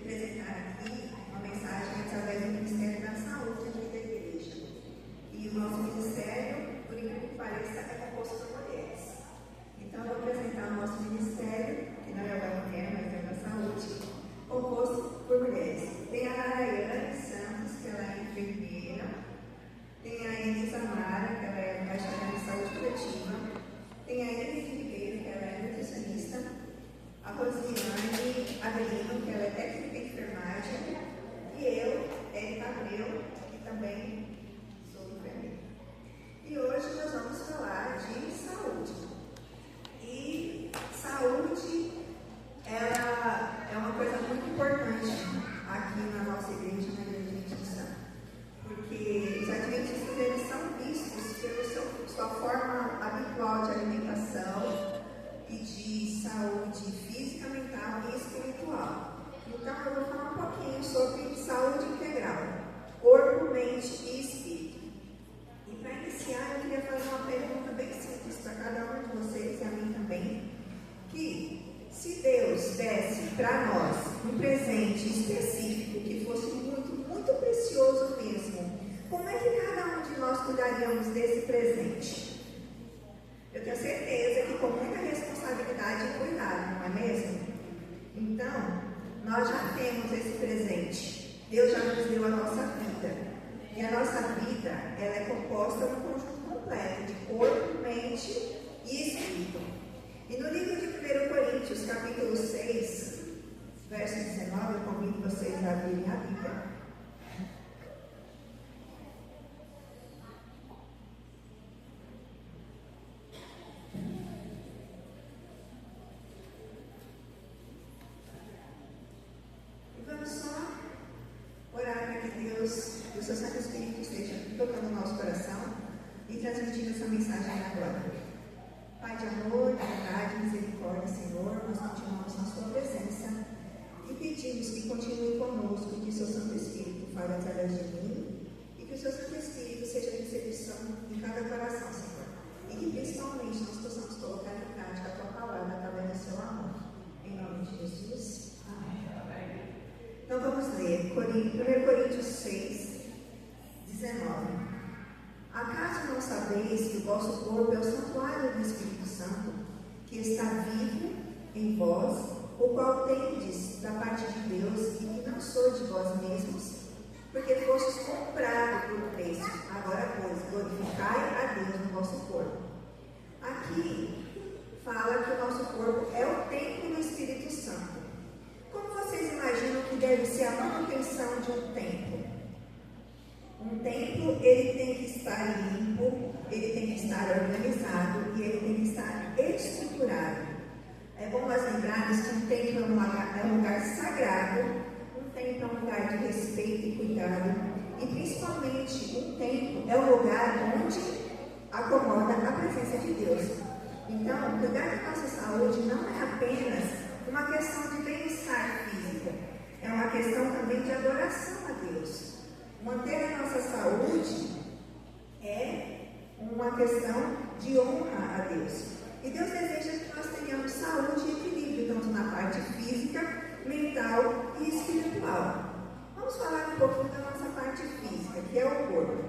apresentar aqui uma mensagem através do Ministério da Saúde aqui da igreja. E o nosso ministério, por incrível que pareça, é composto por mulheres. Então, eu vou apresentar o nosso ministério, que não é o da mulher, mas é da saúde, composto por mulheres. Tem a Narayane Santos, que ela é enfermeira. Tem a Elisa Mara, que ela é embaixadora de saúde coletiva. Tem a Elisa Ribeiro, que ela é nutricionista. A Rosiane Avelino, que ela é técnica de enfermagem. E eu, Erika Abreu, que também sou enfermeira. E hoje nós vamos falar de saúde. E saúde, ela é uma coisa muito importante aqui na nossa igreja, na igreja adventista, porque os adventistas eles são vistos pela sua forma habitual de alimentação e de saúde física, mental e espiritual. Então eu vou falar um pouquinho sobre saúde integral, corpo, mente e espírito. E para iniciar eu queria fazer uma pergunta bem simples para cada um de vocês e a mim também, que se Deus desse para nós um presente específico que fosse muito, muito precioso mesmo, como é que cada um de nós cuidaríamos desse presente? Eu tenho certeza que com muita responsabilidade e cuidado, não é mesmo? Então, nós já temos esse presente. Deus já nos deu a nossa vida. E a nossa vida, ela é composta de um conjunto completo de corpo, mente e espírito. E no livro de 1 Coríntios, capítulo 6, verso 19, eu convido vocês a abrirem a Bíblia. E vamos só orar para que Deus e o seu Santo Espírito estejam tocando o nosso coração e transmitindo essa mensagem agora. Pai de amor, de bondade, misericórdia, Senhor, nós continuamos na sua presença e pedimos que continue conosco, que o seu Santo Espírito fale através de mim e que o seu Santo Espírito seja a recepção em cada coração, Senhor. E que principalmente nós possamos colocar em prática a tua palavra através do seu amor. Em nome de Jesus. Amém. Então vamos ler 1 Coríntios 6, 19. Acaso não sabeis que o vosso corpo é o santuário do Espírito Santo, que está vivo em vós, o qual tendes da parte de Deus, e que não sois de vós mesmos, porque fostes comprados por preço? Agora, pois, glorificai a Deus no vosso corpo. Aqui fala que o nosso corpo é o templo do Espírito Santo. Como vocês imaginam que deve ser a manutenção de um templo? Um templo, ele tem que estar limpo, ele tem que estar organizado e ele tem que estar estruturado. É bom nós lembrarmos que um templo é um lugar sagrado, um templo é um lugar de respeito e cuidado, e principalmente um templo é um lugar onde acomoda a presença de Deus. Então, cuidar da nossa saúde não é apenas uma questão de bem-estar físico, é uma questão também de adoração a Deus. Manter a nossa saúde é uma questão de honra a Deus. E Deus deseja que nós tenhamos saúde e equilíbrio, tanto na parte física, mental e espiritual. Vamos falar um pouquinho da nossa parte física, que é o corpo.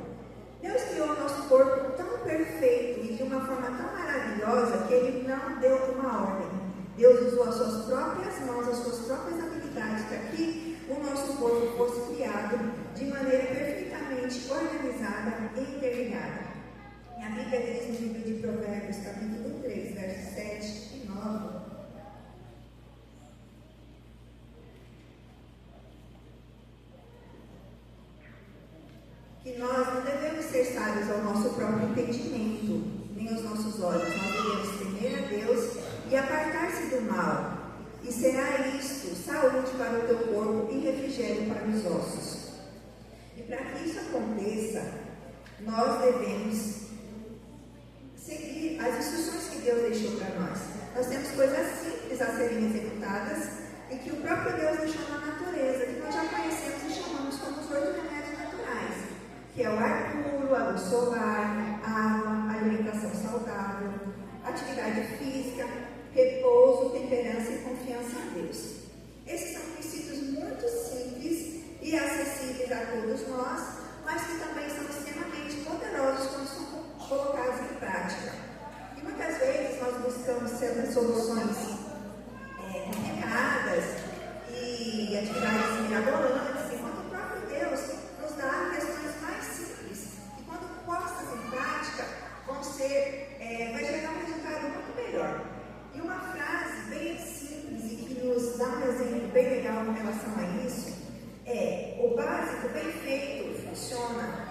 Deus criou o nosso corpo tão perfeito e de uma forma tão maravilhosa que Ele não deu uma ordem. Deus usou as suas próprias mãos, as suas próprias habilidades para que o nosso corpo fosse criado de maneira perfeitamente organizada e interligada. E a Bíblia diz no livro de Provérbios, capítulo 3, versos 7 e 9. Que nós não devemos ser sábios ao nosso próprio entendimento, nem aos nossos olhos. Nós devemos temer a Deus e apartar-se do mal. E será isto saúde para o teu corpo e refrigério para os ossos. E para que isso aconteça, nós devemos seguir as instruções que Deus deixou para nós. Nós temos coisas simples a serem executadas e que o próprio Deus deixou na natureza, que nós já conhecemos e chamamos como os 8 remédios naturais, que é o ar puro, a luz solar, água, alimentação saudável, atividade física, repouso, temperança e confiança em Deus. Esses são princípios muito nós, mas que também são extremamente poderosos quando são colocados em prática. E muitas vezes nós buscamos certas soluções complicadas e atividades mirabolantes, enquanto o próprio Deus nos dá questões mais simples. E quando postas em prática, vai gerar um resultado muito melhor. E uma frase bem simples e que nos dá um exemplo bem legal em relação a isso é: o básico bem feito funciona.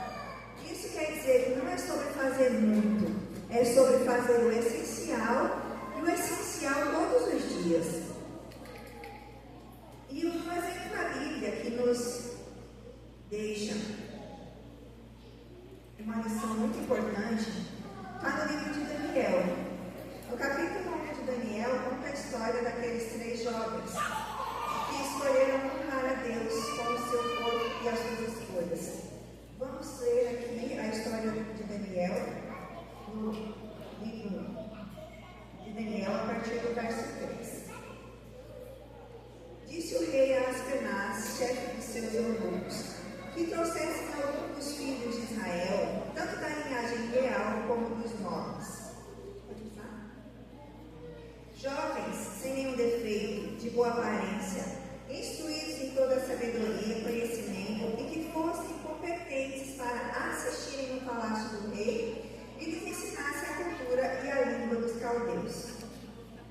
Isso quer dizer que não é sobre fazer muito, é sobre fazer o essencial, e o essencial todos os dias. E um exemplo da Bíblia que nos deixa uma lição muito importante está no livro de Daniel. No capítulo 1 de Daniel, conta a história daqueles 3 jovens que escolheram honrar a Deus com o seu corpo e as suas escolhas. Vamos ler aqui a história de Daniel, no livro de Daniel, a partir do verso 3. Disse o rei a Aspenaz, chefe de seus eunucos, que trouxessem algum dos filhos de Israel, tanto da linhagem real como dos nobres. Jovens, sem nenhum defeito, de boa aparência, instruídos em toda sabedoria e conhecimento, e que fossem competentes para assistirem no palácio do rei e lhes ensinassem a cultura e a língua dos caldeus.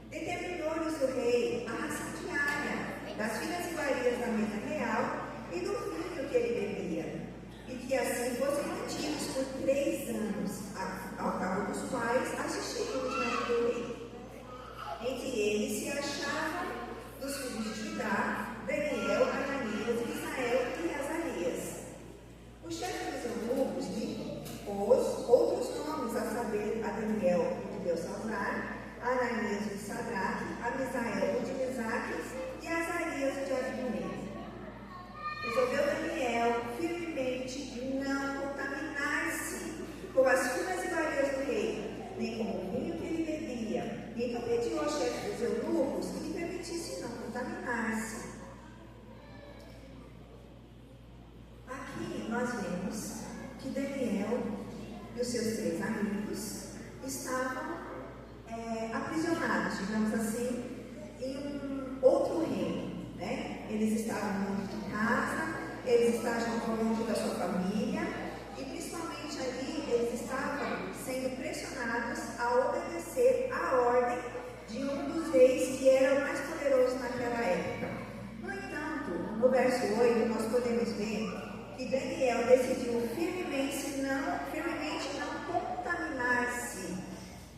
Determinou-lhes o rei a ração diária das finas iguarias da mesa real e do vinho que ele bebia, e que assim fossem mantidos por 3 anos, ao cabo dos quais assistiriam diante do rei. Entre eles se achavam dos filhos de Judá, Daniel, Ananias, Misael e Azarias. O chefe dos eunucos pôs outros nomes, a saber, a Daniel, o de Belsazar, a Ananias, o de Sadraque, a Misael, o de Mesaque, e a Azarias, o de Abednego. Resolveu Daniel firmemente não contaminar-se com as finas iguarias do rei, nem com o vinho que ele bebia. Então pediu ao chefe dos eunucos que lhe permitisse não contaminar-se. Aqui nós vemos que Daniel e os seus 3 amigos estavam aprisionados, digamos assim, em um outro reino, né? Eles estavam longe de casa, eles estavam longe da sua família, e principalmente ali eles estavam sendo pressionados a obedecer a ordem de um dos reis que era o mais poderoso naquela época. No entanto, no verso 8, nós podemos ver que Daniel decidiu firmemente não contaminar-se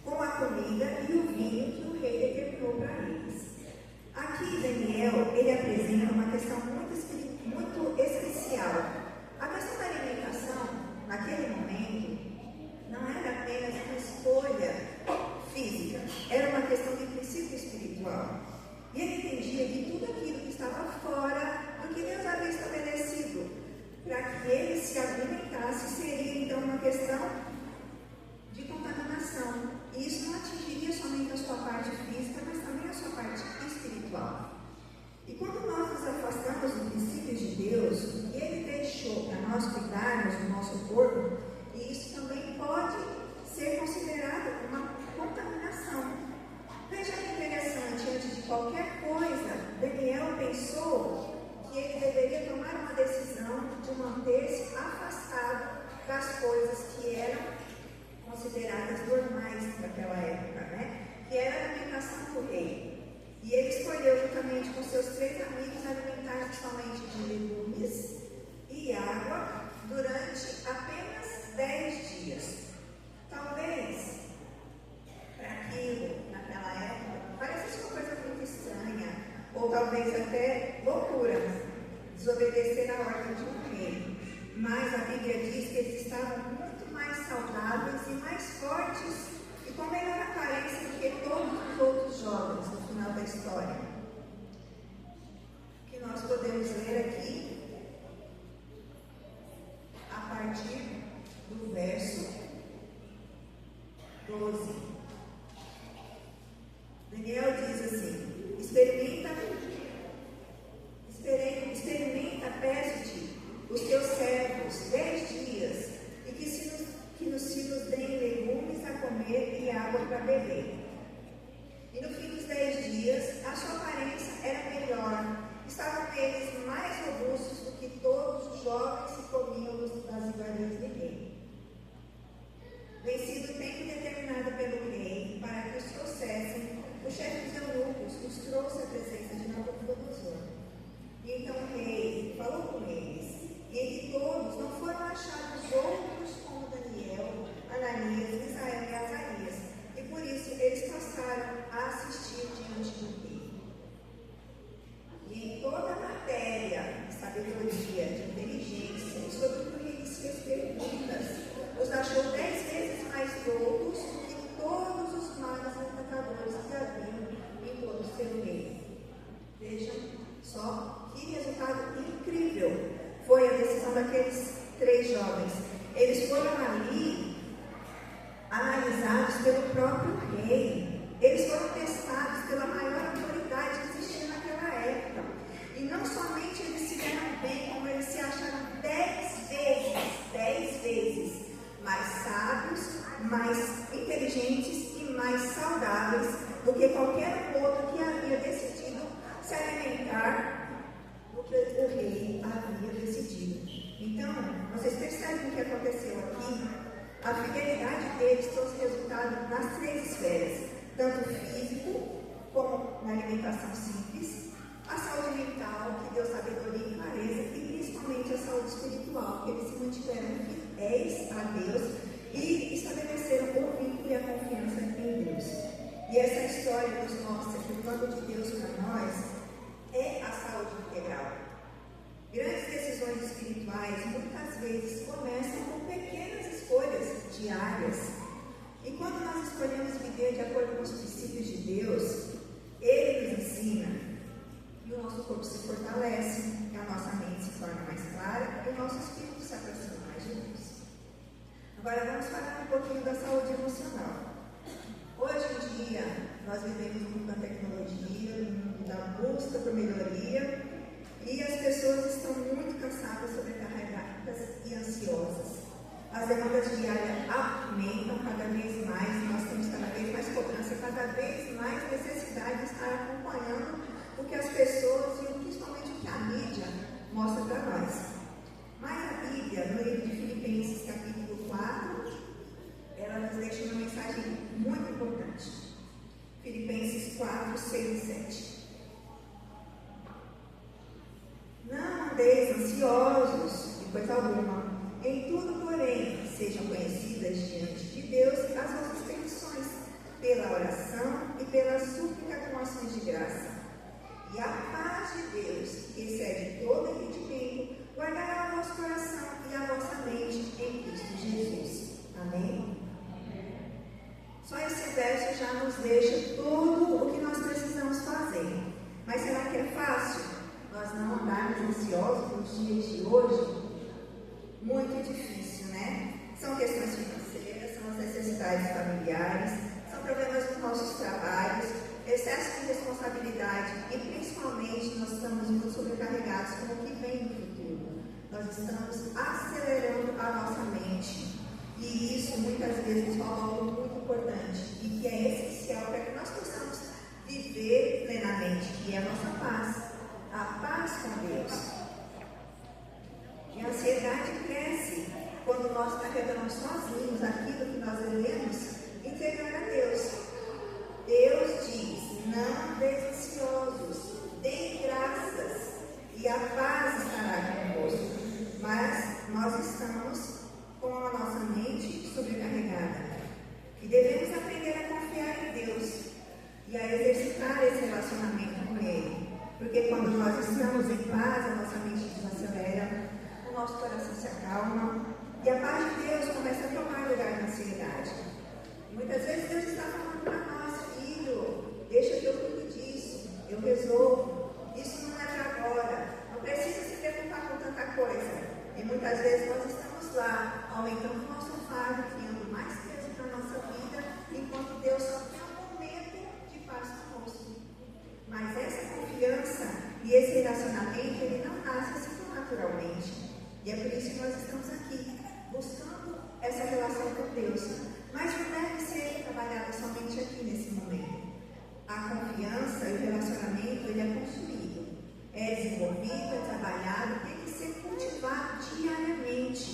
com a comida e o vinho que o rei determinou para eles. Aqui, Daniel, ele apresenta uma questão muito especial. A questão da alimentação, naquele momento, não era apenas uma escolha física, era uma questão de princípio espiritual. E ele entendia que tudo aquilo que estava fora do que Deus havia estabelecido para que ele se alimentasse seria então uma questão de contaminação. E isso não atingiria somente a sua parte física, mas também a sua parte espiritual. E quando nós nos afastamos do princípio de Deus, o que ele deixou para nós cuidarmos do nosso corpo, e isso também pode ser considerado uma contaminação. Veja que interessante, antes de qualquer coisa, Daniel pensou que ele deveria tomar uma decisão de manter-se afastado das coisas que eram consideradas normais naquela época, né? Que era a alimentação do rei. E ele escolheu, juntamente com seus 3 amigos, alimentar-se somente de legumes e água durante apenas 10 dias. Talvez, para aquilo, naquela época, parecesse uma coisa muito estranha, ou talvez até loucura, desobedecer a ordem de um rei. Mas a Bíblia diz que eles estavam muito mais saudáveis e mais fortes e com melhor aparência do que todos os outros jovens no final da história. Que nós podemos ler aqui a partir do verso 12. Daniel diz assim: experimenta, peço-te, os teus servos, jovens, eles foram ali analisados pelo próprio rei. Eles foram testados pela maior autoridade que existia naquela época. E não somente eles se deram bem, como eles se acharam 10 vezes mais sábios, mais inteligentes e mais saudáveis do que qualquer outro que havia decidido se alimentar do que o rei havia decidido. Então, vocês percebem o que aconteceu aqui? A fidelidade deles trouxe resultado nas 3 esferas, tanto físico como na alimentação simples, a saúde mental, que deu sabedoria e clareza, e principalmente a saúde espiritual, que eles se mantiveram fiéis a Deus e estabeleceram o vínculo e a confiança em Deus. E essa história nos mostra que o plano de Deus para nós é a saúde integral. Grandes decisões espirituais muitas vezes começam com pequenas escolhas diárias. E quando nós escolhemos viver de acordo com os princípios de Deus, Ele nos ensina e o nosso corpo se fortalece, a nossa mente se torna mais clara e o nosso espírito se aproxima mais de Deus. Agora vamos falar um pouquinho da saúde emocional. Hoje em dia, nós vivemos muito na tecnologia, no mundo da busca por melhoria, e as pessoas estão muito cansadas, sobrecarregadas e ansiosas. As demandas diárias aumentam cada vez mais, nós temos cada vez mais cobrança, cada vez mais necessidade de estar acompanhando o que as pessoas e principalmente o que a mídia mostra para nós. Mas a Bíblia, no livro de Filipenses, capítulo 4, ela nos deixa uma mensagem muito importante. Filipenses 4, 6 e 7. Não andeis ansiosos de coisa alguma. Em tudo, porém, sejam conhecidas diante de Deus as vossas petições, pela oração e pela súplica com ações de graça. E a paz de Deus, que excede todo entendimento, guardará o vosso coração e a vossa mente em Cristo Jesus. Amém? Só esse verso já nos deixa tudo o que nós precisamos fazer. Mas será que é fácil nós não andarmos ansiosos nos dias de hoje? Muito difícil, né? São questões financeiras, são as necessidades familiares, são problemas nos nossos trabalhos, excesso de responsabilidade e principalmente nós estamos muito sobrecarregados com o que vem no futuro. Nós estamos acelerando a nossa mente e isso muitas vezes nos rouba algo muito importante e que é essencial para que nós possamos viver plenamente, que é a nossa paz, a paz com Deus. E a ansiedade cresce quando nós carregamos sozinhos aquilo que nós devemos entregar a Deus. Deus diz: não andeis ansiosos, deem graças e a paz estará convosco. Mas nós estamos com a nossa mente sobrecarregada e devemos aprender a confiar em Deus e a exercitar esse relacionamento com Ele. Porque quando nós estamos em paz, a nossa mente desacelera, o nosso coração se acalma e a paz de Deus começa a tomar lugar na ansiedade. E muitas vezes Deus está falando para nós: filho, deixa que eu cuido disso, eu resolvo, isso não é para agora, não precisa se preocupar com tanta coisa. E muitas vezes nós estamos lá, aumentando o nosso fardo, criando mais peso para a nossa vida, enquanto Deus só tem um momento de paz conosco. Mas essa confiança e esse relacionamento, ele não nasce assim naturalmente. E é por isso que nós estamos aqui, buscando essa relação com Deus. Mas não deve ser trabalhada somente aqui nesse momento. A confiança e o relacionamento, ele é construído, é desenvolvido, é trabalhado, tem que ser cultivado diariamente.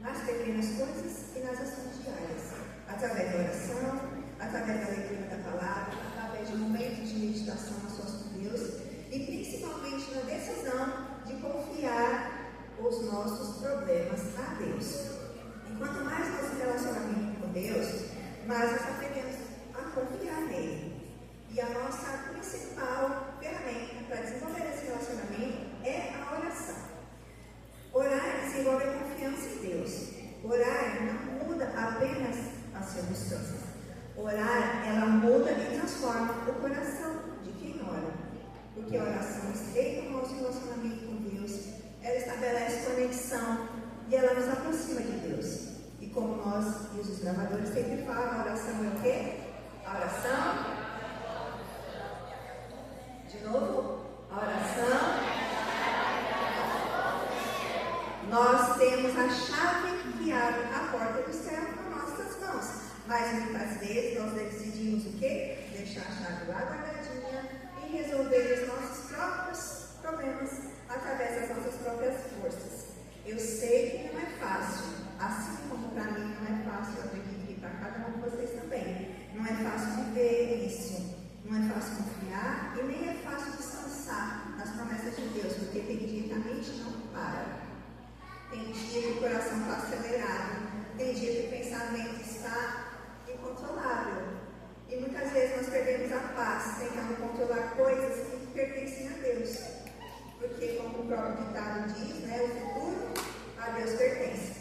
Nas pequenas coisas e nas ações diárias. Através da oração, através da leitura da palavra, através de momentos de meditação a sós com Deus e principalmente na decisão de confiar os nossos problemas a Deus. E quanto mais nosso relacionamento com Deus, mais nós aprendemos a confiar nele. E a nossa principal ferramenta para desenvolver esse relacionamento é a oração. Orar desenvolve a confiança em Deus. Orar não muda apenas as circunstâncias. Orar, ela muda e transforma o coração de quem ora. Porque a oração estreita o nosso relacionamento com Deus, ela estabelece conexão e ela nos aproxima de Deus. E como nós e os gravadores sempre falam, a oração é o quê? A oração. De novo, a oração. Nós temos a chave que abre a porta do céu com nossas mãos. Mas muitas vezes nós decidimos o quê? Deixar a chave lá guardadinha e resolver os nossos próprios problemas através das nossas próprias forças. Eu sei que não é fácil, assim como para mim não é fácil, eu acredito que para cada um de vocês também. Não é fácil viver isso, não é fácil confiar e nem é fácil descansar nas promessas de Deus, porque tem dia que a mente não para. Tem dia que o coração está acelerado, tem dia que o pensamento está incontrolável. E muitas vezes nós perdemos a paz tentando controlar coisas que pertencem a Deus. Porque, como o próprio ditado diz, né, o futuro a Deus pertence.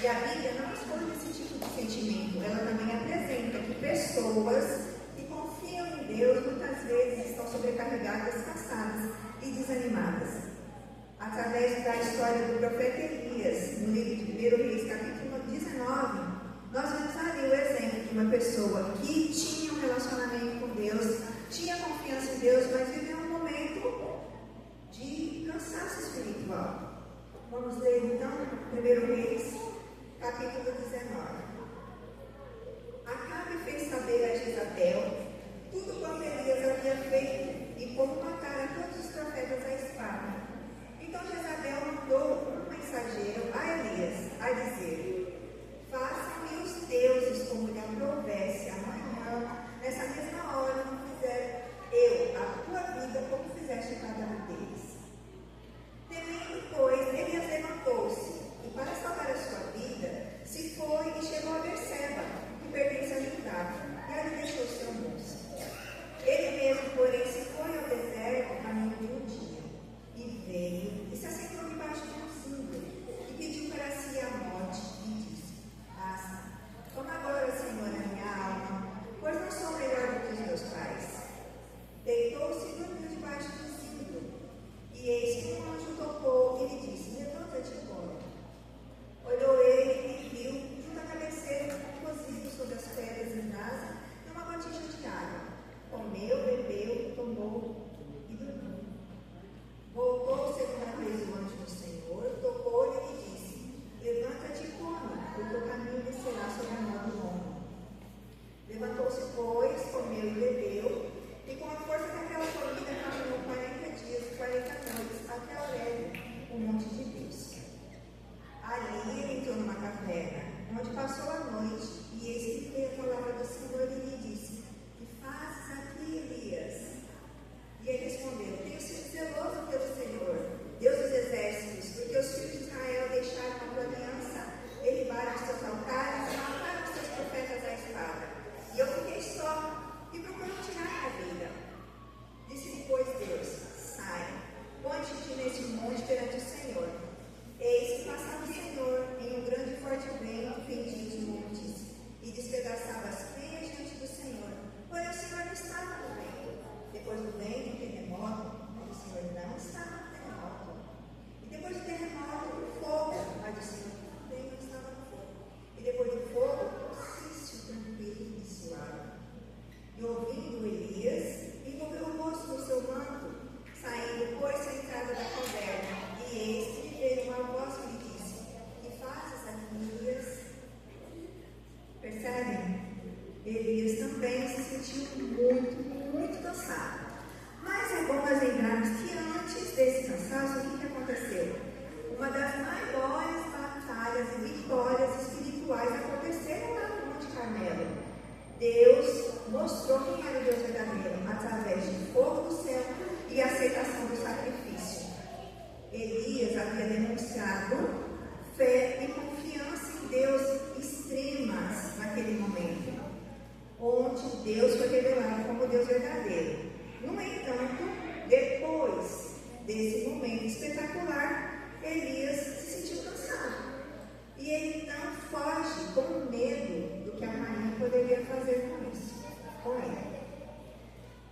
E a Bíblia não esconde esse tipo de sentimento. Ela também apresenta que pessoas que confiam em Deus muitas vezes estão sobrecarregadas, cansadas e desanimadas. Através da história do profeta Elias, no livro de 1 Reis, capítulo 19, nós vemos ali o exemplo de uma pessoa que tinha um relacionamento com Deus, tinha confiança em Deus, mas viveu um momento de cansaço espiritual. Vamos ler então 1 Reis, capítulo 19. Acabe fez saber a Jezabel tudo quanto Elias havia feito e como matara todos os profetas à espada. Então Jezabel mandou um mensageiro a Elias a dizer: faça-me os deuses como lhe aprovesse amanhã, nessa mesma hora, não fizer eu a tua vida como fizeste a cada um deles. Temendo, pois, Elias levantou-se e, para salvar a sua vida, se foi e chegou a Berseba, que pertence a Judá, e ali deixou seu moço. Ele mesmo, porém, se foi ao deserto a caminho de um dia, e veio e se assentou debaixo de um símbolo, e pediu para si a morte, e disse: basta, toma agora, Senhor, a minha alma, pois não sou melhor do que os meus pais. Deitou-se e dormiu debaixo do símbolo, e eis que um anjo tocou e lhe disse: levanta-te e come. Olhou ele e viu, junto à cabeceira, cozido sobre as pedras em brasa, e uma botija de água. Comeu, bebeu, tomou e dormiu. Voltou segunda vez o anjo do Senhor, tocou-lhe e lhe disse: levanta-te e come, porque o caminho lhe será sobre a mão do homem. Levantou-se, pois, comeu e bebeu, e com a força daquela comida caminhou 40 dias e 40 noites até Horebe, o monte de Deus. Ali ele entrou numa caverna, onde passou a noite, e eis que veio a palavra do Senhor e lhe disse: que fazes aqui, Elias? E ele respondeu: tenho sido zeloso pelo Senhor, Deus dos exércitos, porque os filhos de Israel deixaram a tua aliança, derribaram os seus altares e mataram os seus profetas à espada. E eu fiquei só, e procurou tirar a vida. Disse-lhe, pois, Deus: sai, ponte-te neste monte perante o Senhor. Eis que passava o Senhor em um grande e forte vento, fendia os montes, e despedaçava as penhas diante do Senhor. Porém o Senhor não estava no vento. Depois do vento, um terremoto, mas o Senhor não estava no terremoto. E depois do terremoto, o fogo, mas o Senhor também não estava no fogo. E depois do fogo, o silêncio tranquilo e suave. E ouvindo Elias, envolveu o rosto no seu manto, saindo, pôs-se à entrada da caverna, e eis que veio uma voz que lhe disse: que fazes aqui, Elias? Percebem? Elias também se sentiu muito cansado. Mas é bom nós lembrarmos que antes desse cansaço, o que aconteceu? Uma das maiores batalhas e vitórias espirituais aconteceram lá no Monte Carmelo. Deus mostrou quem era o Deus verdadeiro através de fogo do céu e aceitação do sacrifício. Elias havia demonstrado fé e confiança em Deus extremas naquele momento, onde Deus foi revelado como Deus verdadeiro. No entanto, depois desse momento espetacular, Elias se sentiu cansado. E ele então foge com medo do que a rainha poderia fazer com ele.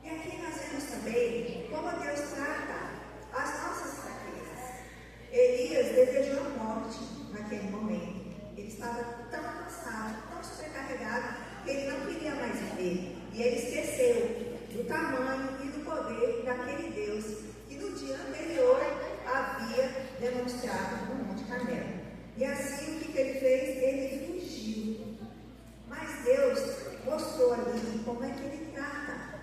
E aqui nós vemos também como Deus trata as nossas fraquezas. Elias desejou a morte naquele momento. Ele estava tão cansado, tão sobrecarregado, que ele não queria mais viver. E ele esqueceu do tamanho e do poder daquele Deus que no dia anterior havia demonstrado no Monte Carmelo. E assim, o que ele fez? Ele fugiu. Mas Deus mostrou ali como é que ele trata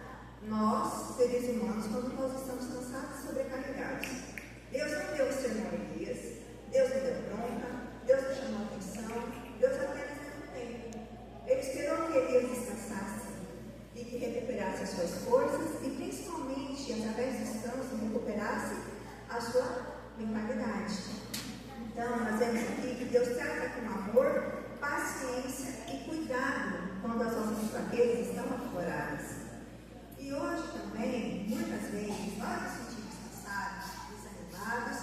nós, seres humanos, quando nós estamos cansados e sobrecarregados. Deus não deu o sermão a Elias, Deus não deu bronca, Deus não chamou atenção, Deus apenas deu tempo. Ele esperou que Elias descansasse e que recuperasse as suas forças e, principalmente, através do descanso, recuperasse a sua mentalidade. Então, nós vemos aqui que Deus trata com amor, paciência e cuidado quando as nossas fraquezas estão afloradas. E hoje também, muitas vezes, nós nos sentimos cansados, desanimados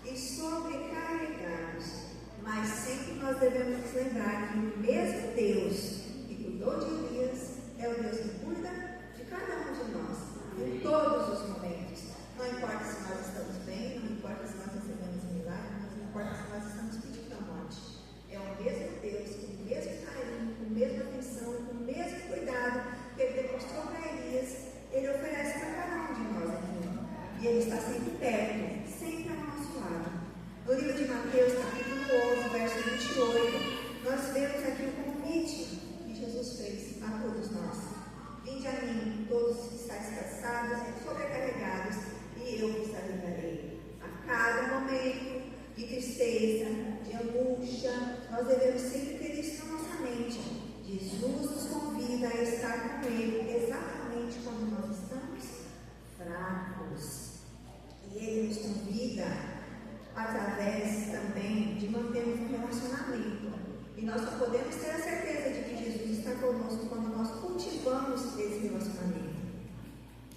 e sobrecarregados. Mas sempre nós devemos nos lembrar que o mesmo Deus que cuidou de Elias é o Deus que cuida de cada um de nós, em todos os momentos. Não importa se nós estamos bem, não importa se nós recebemos um milagre, não importa se nós estamos pedindo a morte. É o mesmo Deus, com o mesmo carinho, com a mesma atenção, com o mesmo cuidado que ele demonstrou para Elias, ele oferece para cada um de nós aqui. E ele está sempre perto, sempre ao nosso lado. No livro de Mateus, capítulo 11, verso 28, nós vemos aqui o convite que Jesus fez a todos nós. Vinde a mim, todos que estáis cansados e sobrecarregados, e eu vos aliviarei. A cada momento de tristeza, de angústia, nós devemos sempre ter isso na nossa mente. Jesus nos convida a estar com Ele exatamente quando nós estamos fracos. E Ele nos convida através também de mantermos um relacionamento. E nós só podemos ter a certeza de que Jesus está conosco quando nós cultivamos esse relacionamento.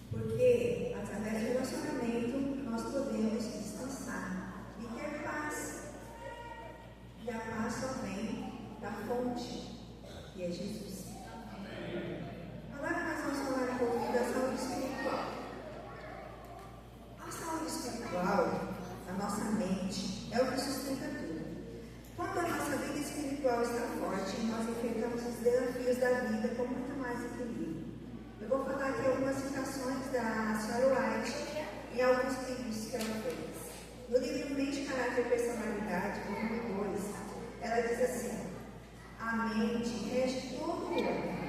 Porque através do relacionamento nós podemos descansar e ter paz. E a paz só vem da fonte, que é Jesus. Agora nós vamos falar um pouquinho da saúde espiritual. A saúde espiritual, a nossa mente, é o que sustenta tudo. Quando a nossa vida espiritual está forte, nós enfrentamos os desafios da vida com muito mais equilíbrio. Eu vou falar aqui algumas citações da Senhora White em alguns livros que ela fez. No livro Mente, Caráter e Personalidade, volume 2, ela diz assim: a mente rege todo o homem.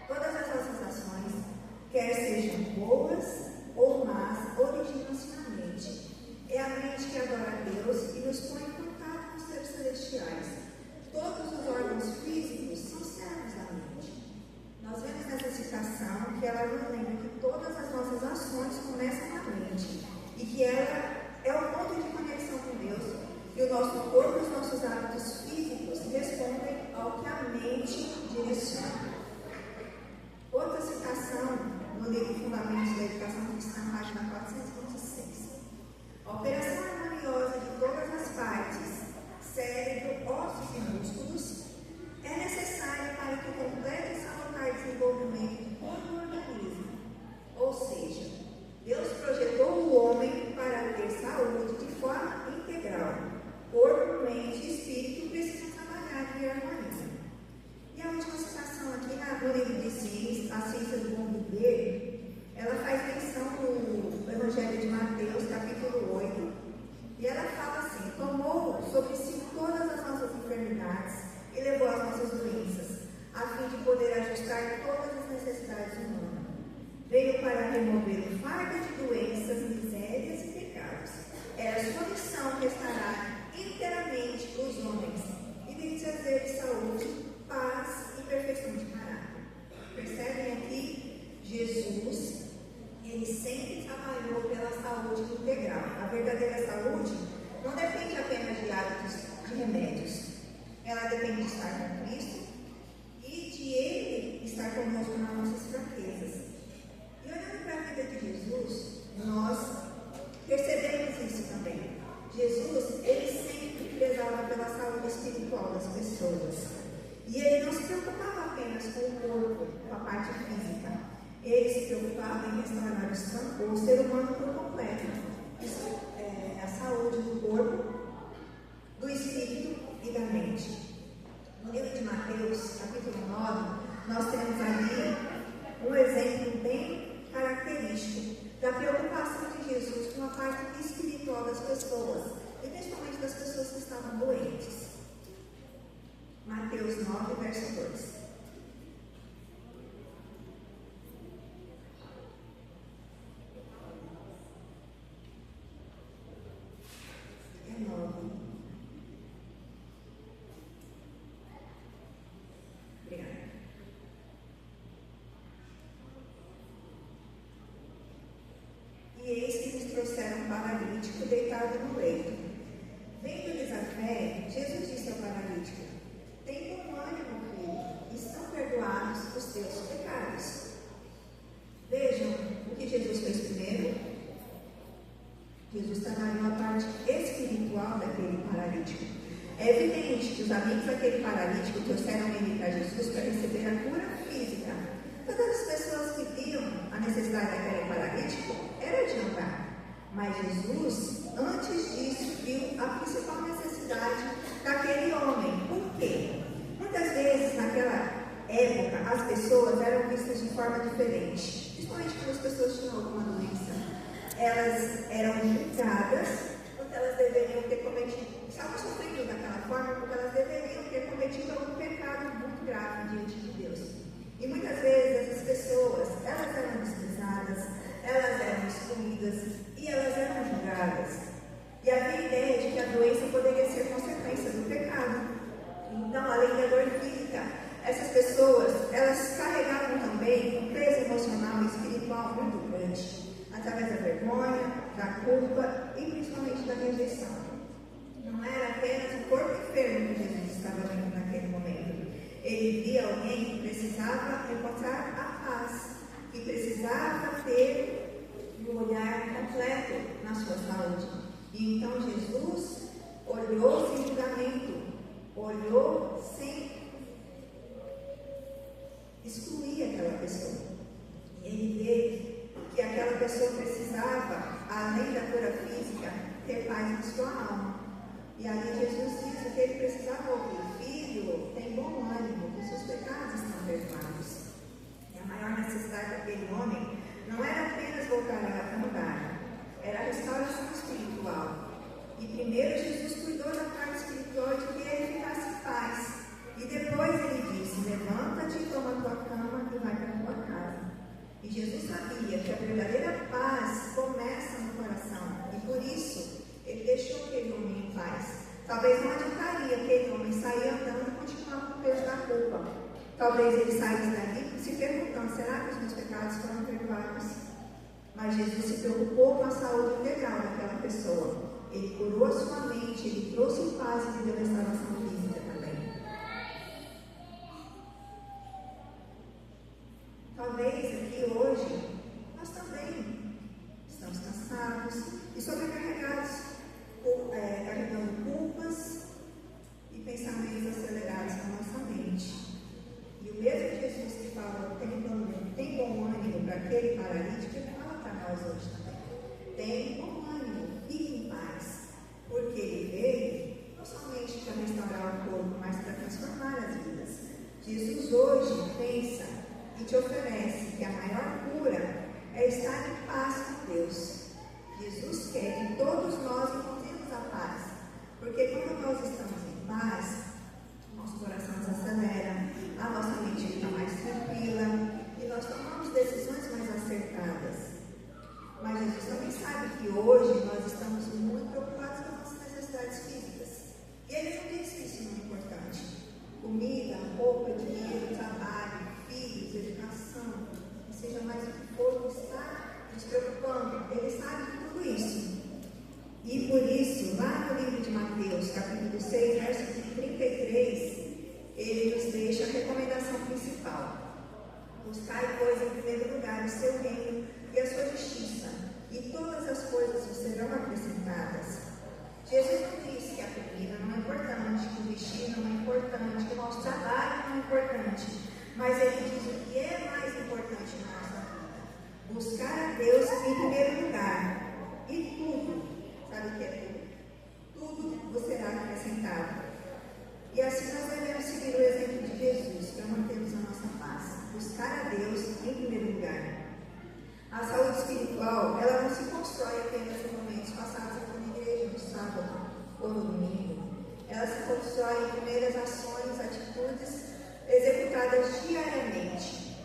Todas as nossas ações, quer sejam boas ou más, originam-se na mente. É a mente que adora a Deus e nos põe em contato com os seres celestiais. Todos os órgãos físicos são servos da mente. Nós vemos nessa citação que ela nos lembra que todas as nossas ações começam na mente e que ela é o ponto de conexão com Deus, e o nosso corpo e os nossos hábitos físicos respondem ao que a mente direciona. Outra citação no livro Fundamentos da Educação Cristã, página 426. A operação harmoniosa de todas as partes, cérebro, ossos e músculos, é necessária para que o completo e salutar desenvolvimento de todo o organismo. Ou seja, Deus projetou o homem para ter saúde de forma integral. Corpo, mente e espírito precisam trabalhar em harmonia. E a última citação aqui no livro de Ciência, A Ciência do Bom Viver, ela faz menção no Evangelho de Mateus, capítulo 8, e ela fala assim: tomou sobre si todas as nossas enfermidades e levou as nossas doenças, a fim de poder ajustar todas as necessidades humanas. Veio para remover o fardo de doenças, misérias e pecados. É a sua missão restará inteiramente os homens e lhe trazer saúde, paz e perfeição de caráter. Percebem aqui? Jesus, ele sempre trabalhou pela saúde integral. A verdadeira saúde não depende apenas de hábitos, de remédios. Ela depende de estar com Cristo e de Ele estar conosco nas nossas fraquezas. E olhando para a vida de Jesus, nós percebemos isso também. Jesus, ele sempre prezava pela saúde espiritual das pessoas. E ele não se preocupava apenas com o corpo, com a parte física. Ele se preocupava em restaurar o ser humano por completo. Isso é a saúde do corpo, do espírito da preocupação de Jesus com a parte espiritual das pessoas, e principalmente das pessoas que estavam doentes. Mateus 9, verso 2. E eis que lhes trouxeram um paralítico deitado no leito. Vendo-lhes a fé, Jesus disse ao paralítico: tem bom ânimo, filho, estão perdoados os teus pecados. Vejam o que Jesus fez primeiro. Jesus trabalhou a parte espiritual daquele paralítico. É evidente que os amigos daquele paralítico trouxeram ele para Jesus para receber a cura física. Todas as pessoas que viam a necessidade daquele paralítico era de andar. Mas Jesus, antes disso, viu a principal necessidade daquele homem. Por quê? Muitas vezes, naquela época, as pessoas eram vistas de forma diferente. Principalmente quando as pessoas tinham alguma doença. Elas eram julgadas porque elas deveriam ter cometido, estavam sofrendo daquela forma porque elas deveriam ter cometido algum pecado muito grave diante de Deus. E muitas vezes essas pessoas, elas eram desprezadas, elas eram excluídas e elas eram julgadas. E havia a ideia de que a doença poderia ser consequência do pecado. Então, além da dor física, essas pessoas, elas carregavam também um peso emocional e espiritual muito grande, através da vergonha, da culpa e principalmente da rejeição. Não era apenas o corpo enfermo que Jesus estava vendo naquele momento. Ele via alguém que precisava encontrar a paz, que precisava ter um olhar completo na sua saúde. E então Jesus olhou sem julgamento, olhou sem excluir aquela pessoa. Ele vê que aquela pessoa precisava, além da cura física, ter paz na sua alma. E ali Jesus disse que ele precisava ouvir: filho, tem bom ânimo, que seus pecados estão perdoados. E a maior necessidade daquele homem não era apenas voltar a andar, era a restauração espiritual. E primeiro Jesus cuidou da parte espiritual de que ele ficasse em paz. E depois ele disse: levanta-te, toma a tua cama e vai para a tua casa. E Jesus sabia que a verdadeira paz começa no coração. E por isso ele deixou aquele homem em paz. Talvez não adiantaria aquele homem sair andando e continuar com o peso da culpa. Talvez ele saísse dali se perguntando: será que os meus pecados foram perdoados? Mas Jesus se preocupou com a saúde integral daquela pessoa. Ele curou a sua mente, ele trouxe paz e deu restauração física também. Talvez aqui hoje nós também estamos cansados e sobrecarregados, carregando culpas e pensamentos acelerados na nossa mente. E o mesmo Jesus que falou: tem bom ânimo para aquele paralítico, ele fala para nós hoje também: tem bom ânimo, fique em paz, porque ele veio não somente para restaurar o corpo, mas para transformar as vidas. Jesus hoje pensa e te oferece que a maior cura é estar em paz com Deus. Jesus quer que todos nós encontremos a paz, porque quando nós estamos em paz, nosso coração se acelera, a nossa mente fica mais tranquila e nós tomamos decisões mais acertadas. Mas Jesus também sabe que hoje nós estamos muito preocupados com as nossas necessidades físicas. E Ele não disse que isso não é importante. Comida, roupa, dinheiro, trabalho, filhos, educação, seja mais o que for, está nos preocupando. Ele sabe de tudo isso. E por isso, lá no livro de Mateus, capítulo 6, verso 33, ele nos deixa a recomendação principal: buscai, pois, em primeiro lugar o seu reino e a sua justiça, e todas as coisas vos serão acrescentadas. Jesus não disse que a comida não é importante, que o vestido não é importante, que o nosso trabalho não é importante, mas ele diz o que é mais importante na nossa vida: buscar a Deus em primeiro lugar, e tudo, sabe o que é tudo? Tudo vos será acrescentado. E assim nós devemos seguir o exemplo de Jesus para mantermos a nossa paz. Buscar a Deus em primeiro lugar. A saúde espiritual constrói primeiras ações, atitudes executadas diariamente.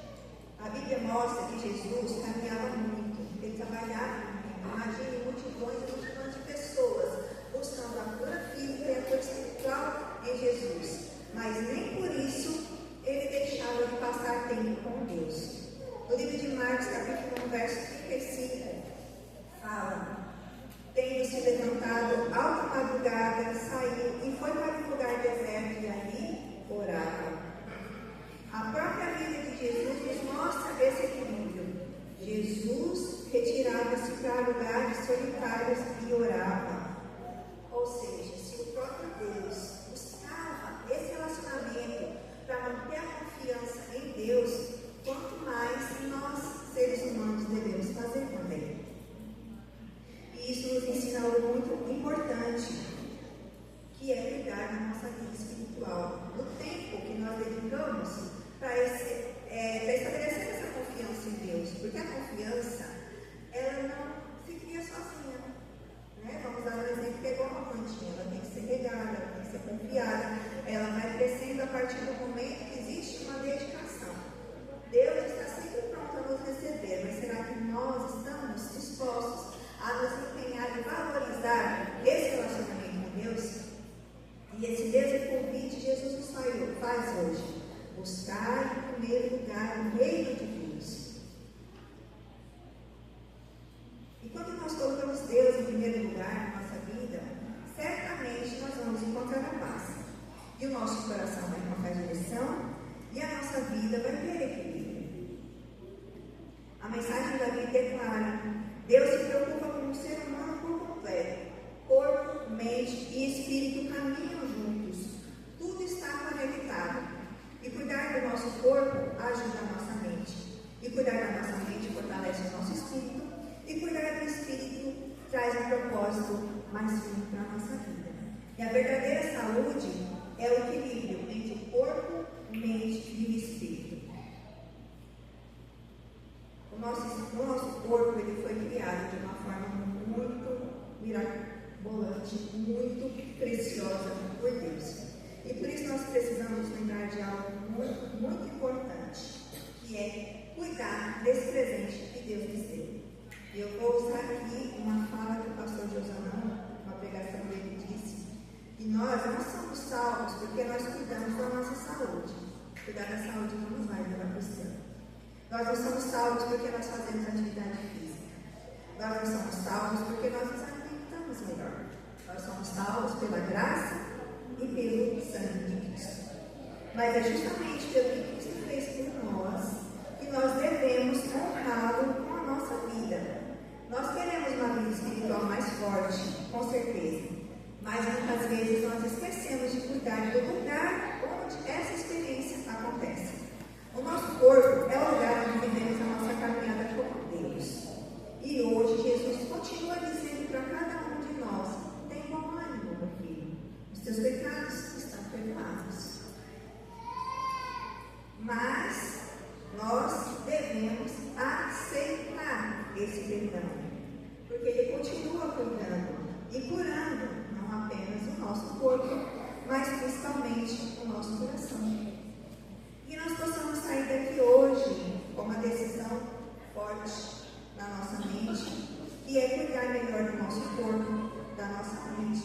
A Bíblia mostra que Jesus caminhava muito, ele trabalhava muito. Imagine multidões e multidões de pessoas buscando a cura física e a cura espiritual em Jesus. Mas nem por isso ele deixava de passar tempo com Deus. No livro de Marcos, capítulo 1, verso 35, fala: tendo se levantado alta madrugada, saiu e foi para um lugar deserto e ali orava. A própria vida de Jesus nos mostra esse equilíbrio. Jesus retirava-se para lugares solitários e orava. Ou seja, se o próprio Deus buscava esse relacionamento para manter a confiança em Deus, quanto mais nós, seres humanos, devemos fazer também. E isso nos ensina algo muito importante, que é cuidar da nossa vida espiritual. No tempo que nós dedicamos para estabelecer essa confiança em Deus, porque a confiança, ela não se cria sozinha, né? Vamos dar um exemplo que é igual uma plantinha, ela tem que ser regada, ela tem que ser confiada, ela vai crescendo a partir do momento que existe uma dedicação. Deus está sempre pronto a nos receber, mas será que nós estamos dispostos a nos empenhar e valorizar esse relacionamento com Deus? E esse mesmo convite Jesus nos faz hoje. Buscar em primeiro lugar o reino de Deus. E quando nós colocamos Deus em primeiro lugar na nossa vida, certamente nós vamos encontrar a paz. E o nosso coração vai encontrar direção e a nossa vida vai ter equilíbrio. A mensagem da Bíblia é clara: Deus se preocupa com o ser humano por completo. Corpo, mente e espírito caminham juntos. Tudo está conectado. E cuidar do nosso corpo ajuda a nossa mente. E cuidar da nossa mente fortalece o nosso espírito. E cuidar do espírito traz um propósito mais firme para a nossa vida. E a verdadeira saúde é o equilíbrio entre o corpo, mente e o espírito. O nosso corpo ele foi criado de uma forma muito mirabolante, muito preciosa por Deus. E por isso nós precisamos lembrar de algo muito, muito importante, que é cuidar desse presente que Deus nos deu. Eu vou usar aqui uma fala que o pastor Josanão, uma pregação dele, disse, que nós não somos salvos porque nós cuidamos da nossa saúde. Cuidar da saúde não nos vai levar para o céu. Nós não somos salvos porque nós fazemos atividade física. Nós não somos salvos porque nós nos alimentamos melhor. Nós somos salvos pela graça e pelo sangue de Cristo. Mas é justamente pelo que Cristo fez por nós que nós devemos honrá-lo com a nossa vida. Nós queremos uma vida espiritual mais forte, com certeza, mas muitas vezes nós esquecemos de cuidar do lugar onde essa experiência acontece. O nosso corpo é o lugar onde vivemos a nossa caminhada com Deus. E hoje Jesus continua dizendo para cada um de nós: tem bom ânimo, meu filho. Os teus pecados estão perdoados. Mas nós devemos aceitar esse perdão, porque Ele continua cuidando e curando não apenas o nosso corpo, mas principalmente o nosso coração. E nós possamos sair daqui hoje com uma decisão forte na nossa mente, que é cuidar melhor do nosso corpo, da nossa mente